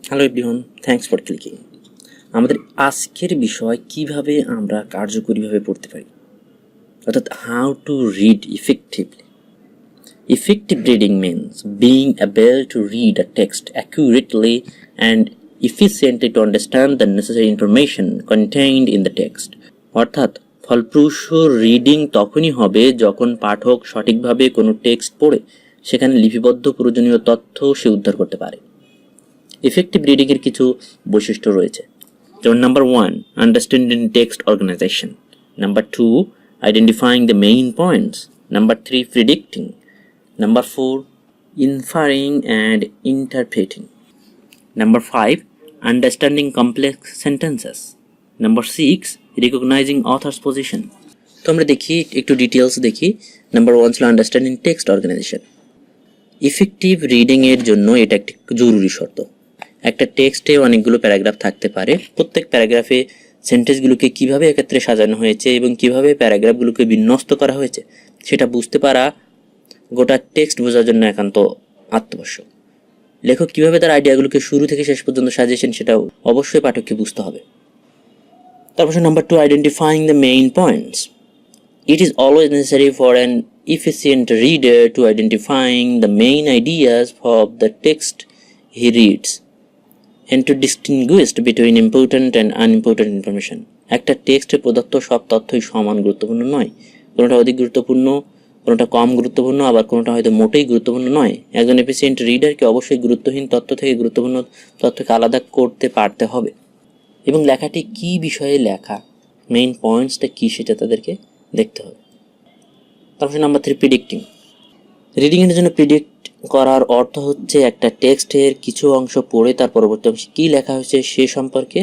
Hello everyone, thanks for clicking. আমাদের আজকের বিষয় কিভাবে আমরা কার্যকরীভাবে পড়তে পারি, অর্থাৎ how to read effectively. Effective reading means being able to read a text accurately and efficiently to understand the necessary information contained in the text. অর্থাৎ ফলপ্রসূ রিডিং তখনই হবে যখন পাঠক সঠিকভাবে কোনো টেক্সট পড়ে সেখানে লিপিবদ্ধ প্রয়োজনীয় তথ্য সে উদ্ধার করতে পারে। ইফেক্টিভ রিডিংয়ের কিছু বৈশিষ্ট্য রয়েছে, যেমন number 1, understanding text organisation, number 2, identifying the main points, number 3, predicting, number 4, inferring and interpreting, number 5, understanding complex sentences, number 6, recognising authors position. তো আমরা দেখি, একটু ডিটেলস দেখি। নাম্বার 1 ছিল আন্ডারস্ট্যান্ডিং টেক্সট অর্গানাইজেশন। ইফেক্টিভ রিডিংয়ের জন্য এটা একটি জরুরি শর্ত। একটা টেক্সটে অনেকগুলো প্যারাগ্রাফ থাকতে পারে, প্রত্যেক প্যারাগ্রাফে সেন্টেন্সগুলোকে কিভাবে একত্রে সাজানো হয়েছে এবং কিভাবে প্যারাগ্রাফগুলোকে বিন্যস্ত করা হয়েছে সেটা বুঝতে পারা গোটা টেক্সট বোঝার জন্য একান্ত আত্মবশ্যক। লেখক কিভাবে তার আইডিয়াগুলোকে শুরু থেকে শেষ পর্যন্ত সাজিয়েছেন সেটাও অবশ্যই পাঠককে বুঝতে হবে। তারপর number 2, identifying the main points. It is always necessary for an efficient reader to identifying the main ideas of the text he reads and to distinguish between important and unimportant information. একটা টেক্সটে প্রদত্ত সব তথ্যই সমান গুরুত্বপূর্ণ নয়, কোনোটা অধিক গুরুত্বপূর্ণ, কোনোটা কম গুরুত্বপূর্ণ, আবার কোনোটা হয়তো মোটেই গুরুত্বপূর্ণ নয়। একজন এফিসিয়েন্ট রিডারকে অবশ্যই গুরুত্বহীন তথ্য থেকে গুরুত্বপূর্ণ তথ্যকে আলাদা করতে পারতে হবে এবং লেখাটি কী বিষয়ে লেখা, মেইন পয়েন্টসটা কী সেটা তাদেরকে দেখতে হবে। তারপর নাম্বার 3, প্রিডিক্টিং। রিডিংয়ের জন্য প্রিডিক্ট করার অর্থ হচ্ছে একটা টেক্সটের কিছু অংশ পড়ে তার পরবর্তী অংশে কী লেখা হয়েছে সে সম্পর্কে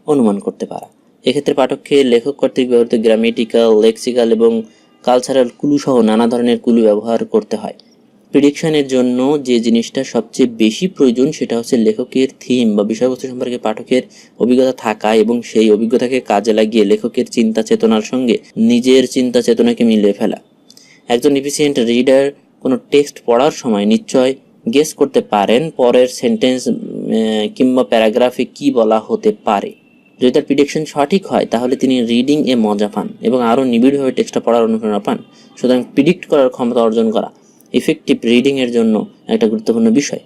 অনুমান করতে পারা। এক্ষেত্রে পাঠককে লেখক কর্তৃক ব্যবহৃত গ্রামেটিক্যাল, লেক্সিক্যাল এবং কালচারাল ক্লু সহ নানা ধরনের ক্লু ব্যবহার করতে হয়। প্রিডিকশনের জন্য যে জিনিসটা সবচেয়ে বেশি প্রয়োজন সেটা হচ্ছে লেখকের থিম বা বিষয়বস্তু সম্পর্কে পাঠকের অভিজ্ঞতা থাকা এবং সেই অভিজ্ঞতাকে কাজে লাগিয়ে লেখকের চিন্তা চেতনার সঙ্গে নিজের চিন্তা চেতনাকে মিলিয়ে ফেলা। একজন এফিসিয়েন্ট রিডার কোনো টেক্সট পড়ার সময় নিশ্চয় গেস করতে পারেন পরের সেন্টেন্স কিংবা প্যারাগ্রাফে কি বলা হতে পারে। যদি তার প্রিডিকশন সঠিক হয় তাহলে তিনি রিডিং এ মজা পান এবং আরও নিবিড়ভাবে টেক্সটটা পড়ার অনুপ্রেরণা পান। সুতরাং প্রিডিক্ট করার ক্ষমতা অর্জন করা ইফেক্টিভ রিডিংয়ের জন্য একটা গুরুত্বপূর্ণ বিষয়।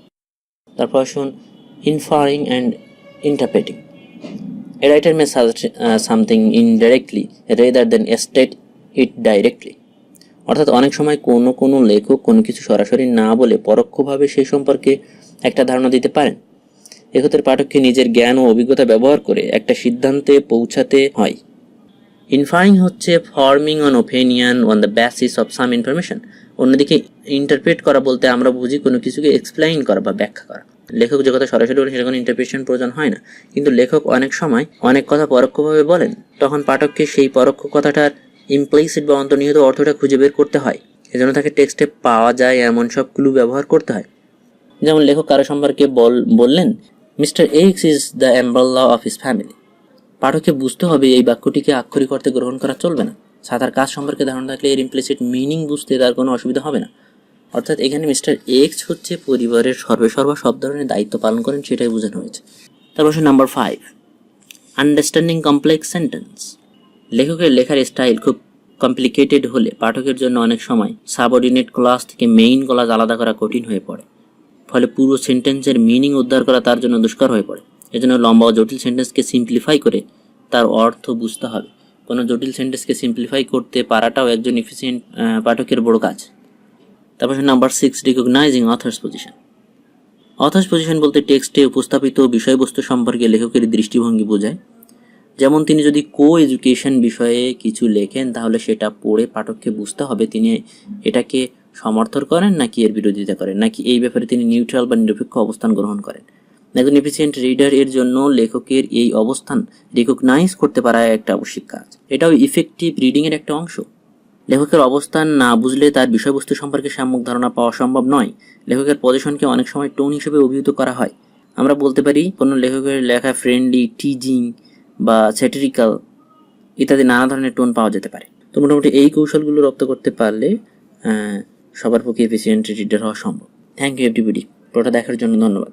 তারপর আসুন inferring and interpreting. A writer may suggest something indirectly rather than state it directly. অর্থাৎ অনেক সময় কোনো লেখক কোনো কিছু সরাসরি না বলে পরোক্ষভাবে সেই সম্পর্কে একটা ধারণা দিতে পারেন। এক্ষেত্রে পাঠককে নিজের জ্ঞান ও অভিজ্ঞতা ব্যবহার করে একটা সিদ্ধান্তে পৌঁছাতে হয়। ইনফারিং হচ্ছে forming on opinion on the basis of some information. অন্যদিকে ইন্টারপ্রেট করা বলতে আমরা বুঝি কোনো কিছুকে এক্সপ্লেইন করা বা ব্যাখ্যা করা। লেখক যে কথা সরাসরি বলে সেটা কোনো ইন্টারপ্রিটেশন প্রয়োজন হয় না, কিন্তু লেখক অনেক সময় অনেক কথা পরোক্ষভাবে বলেন, তখন পাঠককে সেই পরোক্ষ কথাটার ইমপ্লিসিট বা অন্তর্নিহিত অর্থটা খুঁজে বের করতে হয়। এজন্য তাকে টেক্সটে পাওয়া যায় এমন সব ক্লু ব্যবহার করতে হয়। যেমন লেখক কারো সম্পর্কে বললেন, mister X is the umbrella of his family. পাঠককে বুঝতে হবে এই বাক্যটিকে আক্ষরিক অর্থে গ্রহণ করা চলবে না। সাঁতার কাজ সম্পর্কে ধারণা থাকলে এর ইমপ্লিসিট মিনিং বুঝতে তার কোনো অসুবিধা হবে না। অর্থাৎ এখানে মিস্টার এক্স হচ্ছে পরিবারের সর্বেসর্বা সব ধরনের দায়িত্ব পালন করেন, সেটাই বোঝানো হয়েছে। তারপর নাম্বার 5, আন্ডারস্ট্যান্ডিং কমপ্লেক্স সেন্টেন্স। লেখকের লেখার স্টাইল খুব কমপ্লিকেটেড হলে পাঠকের জন্য অনেক সময় সাবঅর্ডিনেট ক্লজ থেকে মেইন ক্লজ আলাদা করা কঠিন হয়ে পড়ে, ফলে পুরো সেন্টেন্সের মিনিং উদ্ধার করা তার জন্য দুষ্কর হয়ে পড়ে। এজন্য লম্বা ও জটিল সেন্টেন্সকে সিম্পলিফাই করে তার অর্থ বুঝতে হবে। কোনো জটিল সেন্টেন্সকে সিম্পলিফাই করতে পারাটাও একজন এফিসিয়েন্ট পাঠকের বড় কাজ। তারপর number 6, recognising authors position. Authors position বলতে টেক্সটে উপস্থাপিত বিষয়বস্তু সম্পর্কে লেখকের দৃষ্টিভঙ্গি বোঝায়। যেমন তিনি যদি এডুকেশন বিষয়ে কিছু লেখেন তাহলে সেটা পড়ে পাঠককে বুঝতে হবে তিনি এটাকে সমর্থন করেন নাকি এর বিরোধিতা করেন, নাকি এই ব্যাপারে তিনি নিউট্রাল বা নিরপেক্ষ অবস্থান গ্রহণ করেন। একজন এফিসিয়েন্ট রিডার এর জন্য লেখকের এই অবস্থান রিকগনাইজ করতে পারা একটা আবশ্যিক কাজ। এটাও ইফেক্টিভ রিডিং এর একটা অংশ। লেখকের অবস্থান না বুঝলে তার বিষয়বস্তু সম্পর্কে সম্যক ধারণা পাওয়া সম্ভব নয়। লেখকের পজিশনকে অনেক সময় টোন হিসেবে অভিহিত করা হয়। আমরা বলতে পারি কোনো লেখকের লেখা ফ্রেন্ডলি, টিজিং বা স্যাটিরিক্যাল ইত্যাদি নানা ধরনের টোন পাওয়া যেতে পারে। তো মোটামুটি এই কৌশলগুলো রপ্ত করতে পারলে সবার পক্ষে এফিসিয়েন্ট রিডার হওয়া সম্ভব। থ্যাংক ইউ এভরিবডি, পুরোটা দেখার জন্য ধন্যবাদ।